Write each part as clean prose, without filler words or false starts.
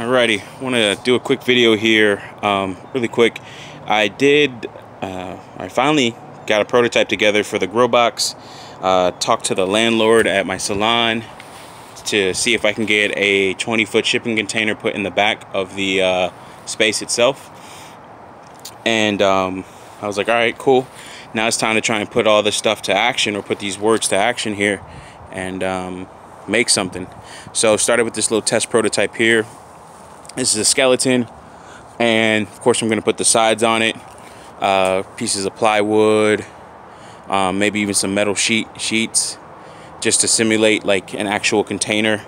Alrighty, I want to do a quick video here, really quick. I finally got a prototype together for the Growbox. Talked to the landlord at my salon to see if I can get a 20-foot shipping container put in the back of the space itself. And I was like, alright, cool. Now it's time to try and put all this stuff to action, or put these words to action here, and make something. So started with this little test prototype here. This is a skeleton, and of course I'm going to put the sides on it, pieces of plywood, maybe even some metal sheets, just to simulate like an actual container.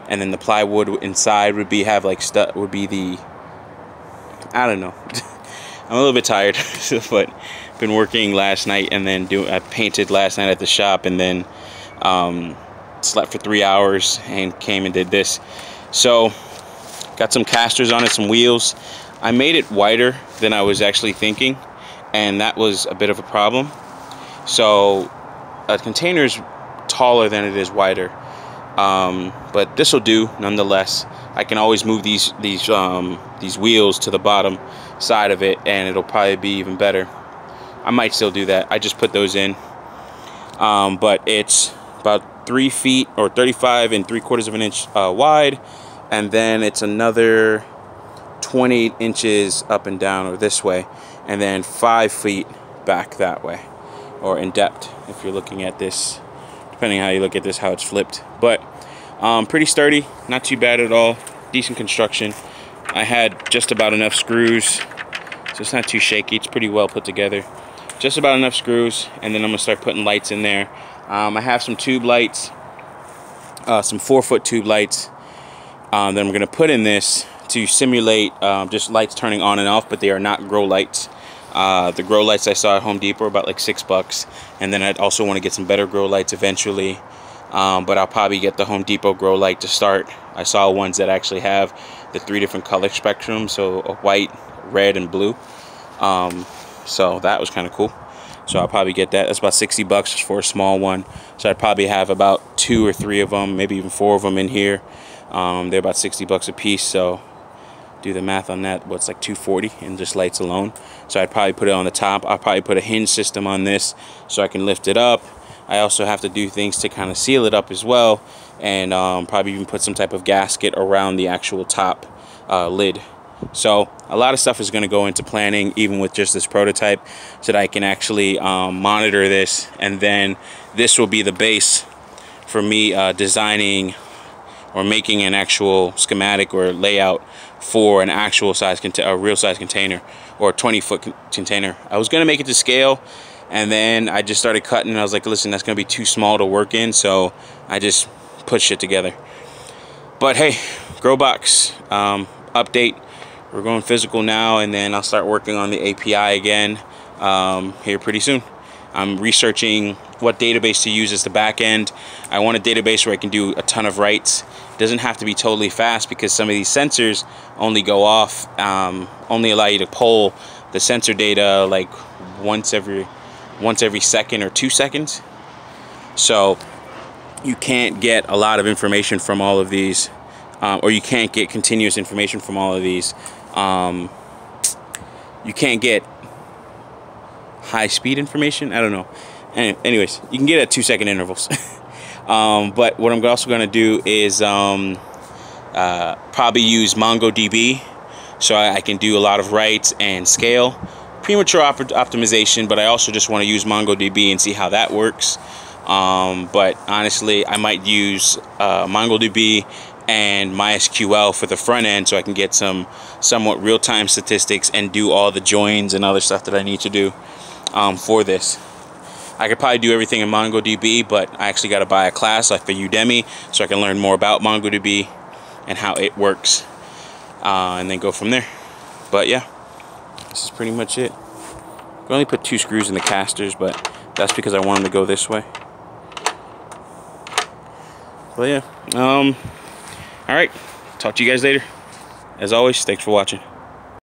And then the plywood inside would be the, I don't know. I'm a little bit tired, but been working last night, and then I painted last night at the shop, and then slept for 3 hours and came and did this. So got some casters on it, some wheels. I made it wider than I was actually thinking, and that was a bit of a problem. So a container is taller than it is wider, but this will do nonetheless. I can always move these wheels to the bottom side of it, and it'll probably be even better. I might still do that. I just put those in, but it's about 3 feet or 35 3/4 of an inch wide, and then it's another 28 inches up and down, or this way, and then 5 feet back that way, or in depth if you're looking at this, depending on how you look at this, how it's flipped. But pretty sturdy, not too bad at all, decent construction. I had just about enough screws, so it's not too shaky. It's pretty well put together, just about enough screws. And then I'm gonna start putting lights in there. I have some tube lights, some 4-foot tube lights, that I'm gonna put in this to simulate just lights turning on and off, but they are not grow lights. The grow lights I saw at Home Depot are about like $6, and then I'd also want to get some better grow lights eventually, but I'll probably get the Home Depot grow light to start. I saw ones that actually have the 3 different color spectrums, so a white, red, and blue. So that was kind of cool. So I'll probably get that. That's about $60 for a small one. So I'd probably have about 2 or 3 of them, maybe even 4 of them in here. They're about $60 a piece, so do the math on that. What's like $240 in just lights alone. So I'd probably put it on the top. I'll probably put a hinge system on this so I can lift it up. I also have to do things to kind of seal it up as well, and probably even put some type of gasket around the actual top lid. So a lot of stuff is going to go into planning, even with just this prototype, so that I can actually monitor this, and then this will be the base for me designing or making an actual schematic or layout for an actual size, a real size container, or a 20-foot container. I was gonna make it to scale, and then I just started cutting, and I was like, listen, that's gonna be too small to work in, so I just put shit together. But hey, Growbox update. We're going physical now, and then I'll start working on the API again here pretty soon. I'm researching what database to use as the back end. I want a database where I can do a ton of writes. It doesn't have to be totally fast, because some of these sensors only go off, only allow you to pull the sensor data like once every second or 2 seconds. So you can't get a lot of information from all of these, or you can't get continuous information from all of these. You can't get high-speed information. I don't know. Anyways, you can get it at 2-second intervals. But what I'm also going to do is probably use MongoDB, so I can do a lot of writes and scale. Premature optimization, but I also just want to use MongoDB and see how that works. But honestly, I might use MongoDB and MySQL for the front end, so I can get some somewhat real-time statistics and do all the joins and other stuff that I need to do for this. I could probably do everything in MongoDB, but I actually got to buy a class like for Udemy so I can learn more about MongoDB and how it works, and then go from there. But yeah, this is pretty much it. I only put 2 screws in the casters, but that's because I want them to go this way. But yeah, alright, talk to you guys later. As always, thanks for watching.